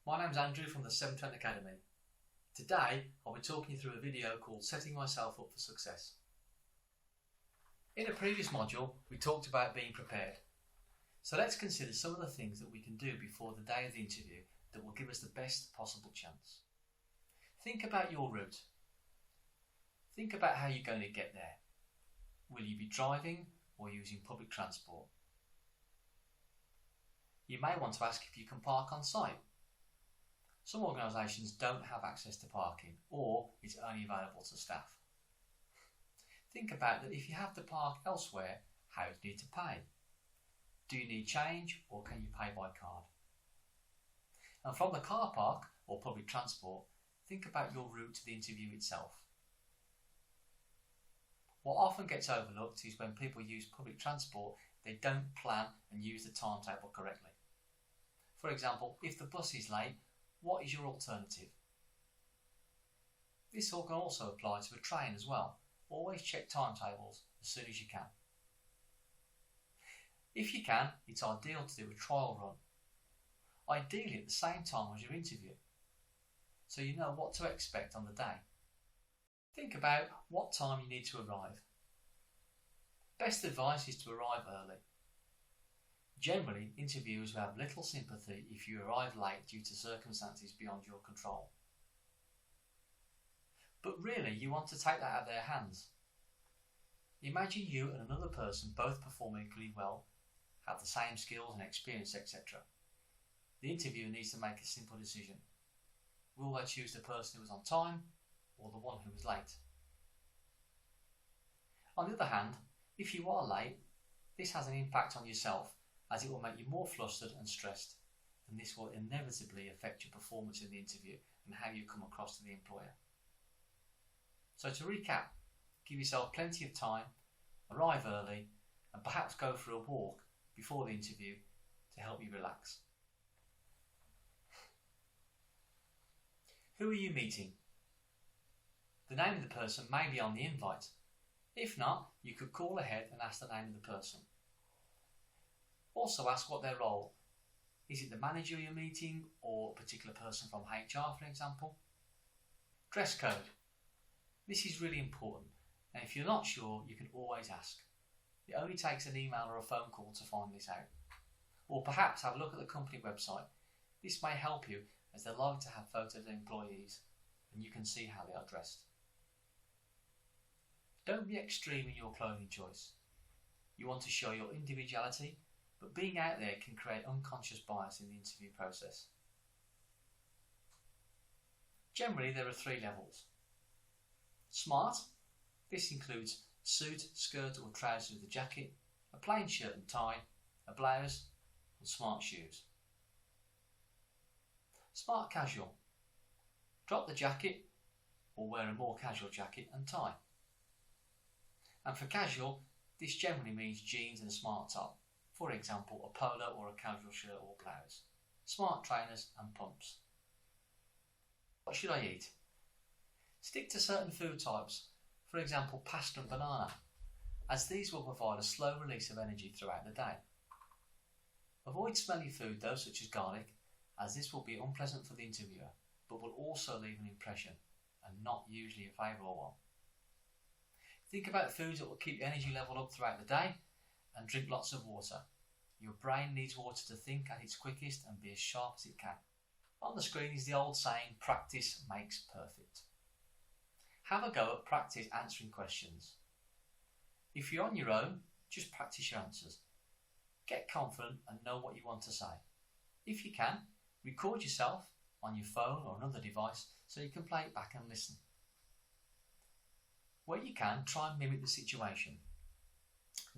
My name's Andrew from the 710 Academy. Today I'll be talking you through a video called Setting Myself Up for Success. In a previous module we talked about being prepared. So let's consider some of the things that we can do before the day of the interview that will give us the best possible chance. Think about your route. Think about how you're going to get there. Will you be driving or using public transport? You may want to ask if you can park on site. Some organisations don't have access to parking, or it's only available to staff. Think about that if you have to park elsewhere, how do you need to pay? Do you need change, or can you pay by card? And from the car park or public transport, think about your route to the interview itself. What often gets overlooked is when people use public transport, they don't plan and use the timetable correctly. For example, if the bus is late, what is your alternative? This all can also apply to a train as well. Always check timetables as soon as you can. If you can, it's ideal to do a trial run, ideally at the same time as your interview, so you know what to expect on the day. Think about what time you need to arrive. Best advice is to arrive early. Generally, interviewers will have little sympathy if you arrive late due to circumstances beyond your control. But really, you want to take that out of their hands. Imagine you and another person both perform equally well, have the same skills and experience, etc. The interviewer needs to make a simple decision. Will they choose the person who was on time or the one who was late? On the other hand, if you are late, this has an impact on yourself, as it will make you more flustered and stressed, and this will inevitably affect your performance in the interview and how you come across to the employer. So to recap, give yourself plenty of time, arrive early, and perhaps go for a walk before the interview to help you relax. Who are you meeting? The name of the person may be on the invite. If not, you could call ahead and ask the name of the person. Also ask what their role. Is it the manager you're meeting or a particular person from HR, for example? Dress code. This is really important, and if you're not sure, you can always ask. It only takes an email or a phone call to find this out. Or perhaps have a look at the company website. This may help you, as they like to have photos of employees and you can see how they are dressed. Don't be extreme in your clothing choice. You want to show your individuality, but being out there can create unconscious bias in the interview process. Generally, there are 3 levels. Smart. This includes suit, skirt or trousers with a jacket, a plain shirt and tie, a blouse, and smart shoes. Smart casual. Drop the jacket or wear a more casual jacket and tie. And for casual, this generally means jeans and a smart top. For example, a polo or a casual shirt or blouse. Smart trainers and pumps. What should I eat? Stick to certain food types, for example pasta and banana, as these will provide a slow release of energy throughout the day. Avoid smelly food though, such as garlic, as this will be unpleasant for the interviewer, but will also leave an impression, and not usually a favourable one. Think about foods that will keep the energy level up throughout the day, and drink lots of water. Your brain needs water to think at its quickest and be as sharp as it can. On the screen is the old saying, practice makes perfect. Have a go at practice answering questions. If you're on your own, just practice your answers. Get confident and know what you want to say. If you can, record yourself on your phone or another device so you can play it back and listen. Where you can, try and mimic the situation.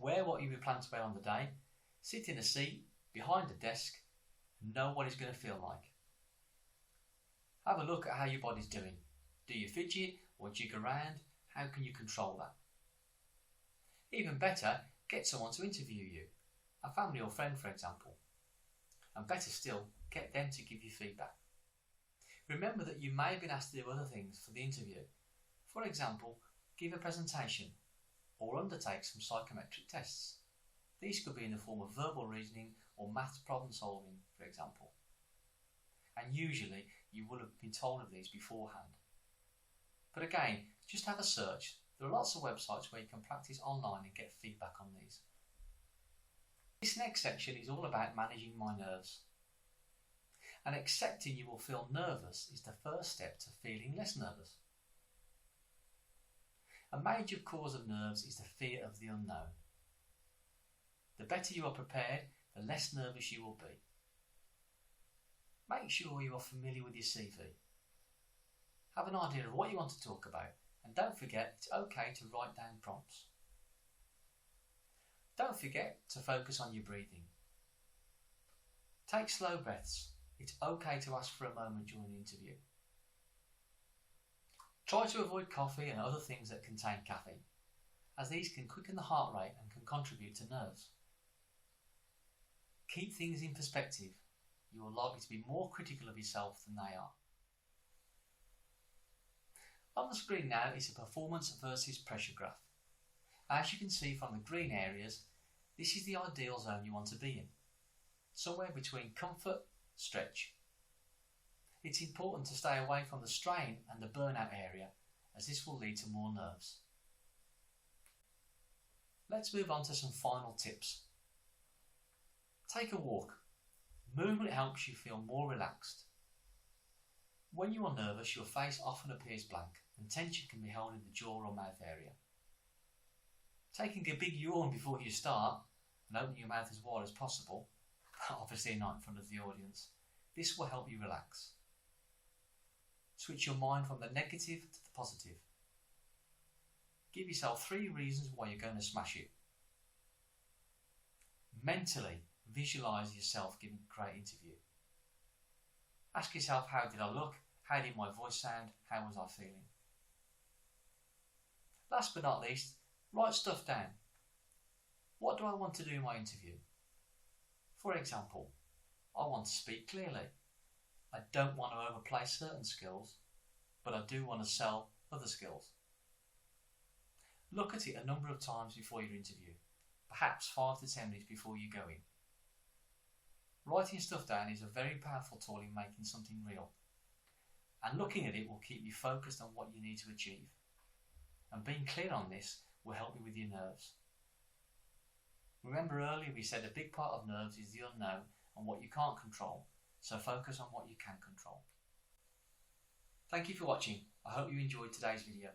Wear what you plan to wear on the day, sit in a seat behind a desk and know what it's going to feel like. Have a look at how your body's doing. Do you fidget or jig around? How can you control that? Even better, get someone to interview you, a family or friend for example. And better still, get them to give you feedback. Remember that you may have been asked to do other things for the interview. For example, give a presentation or undertake some psychometric tests. These could be in the form of verbal reasoning or maths problem solving, for example. and usually you will have been told of these beforehand. But again, just have a search. There are lots of websites where you can practice online and get feedback on these. This next section is all about managing my nerves. And accepting you will feel nervous is the first step to feeling less nervous. A major cause of nerves is the fear of the unknown. The better you are prepared, the less nervous you will be. Make sure you are familiar with your CV. Have an idea of what you want to talk about, and don't forget it's okay to write down prompts. Don't forget to focus on your breathing. Take slow breaths. It's okay to ask for a moment during the interview. Try to avoid coffee and other things that contain caffeine, as these can quicken the heart rate and can contribute to nerves. Keep things in perspective. You are likely to be more critical of yourself than they are. On the screen now is a performance versus pressure graph. As you can see from the green areas, this is the ideal zone you want to be in, somewhere between comfort, stretch. It's important to stay away from the strain and the burnout area, as this will lead to more nerves. Let's move on to some final tips. Take a walk. Movement helps you feel more relaxed. When you are nervous, your face often appears blank and tension can be held in the jaw or mouth area. Taking a big yawn before you start and opening your mouth as wide as possible, obviously not in front of the audience, this will help you relax. Switch your mind from the negative to the positive. Give yourself 3 reasons why you're going to smash it. Mentally, visualise yourself giving a great interview. Ask yourself, how did I look? How did my voice sound? How was I feeling? Last but not least, write stuff down. What do I want to do in my interview? For example, I want to speak clearly. I don't want to overplay certain skills, but I do want to sell other skills. Look at it a number of times before your interview, perhaps 5 to 10 minutes before you go in. Writing stuff down is a very powerful tool in making something real, and looking at it will keep you focused on what you need to achieve. And being clear on this will help you with your nerves. Remember earlier we said a big part of nerves is the unknown and what you can't control, so focus on what you can control. Thank you for watching. I hope you enjoyed today's video.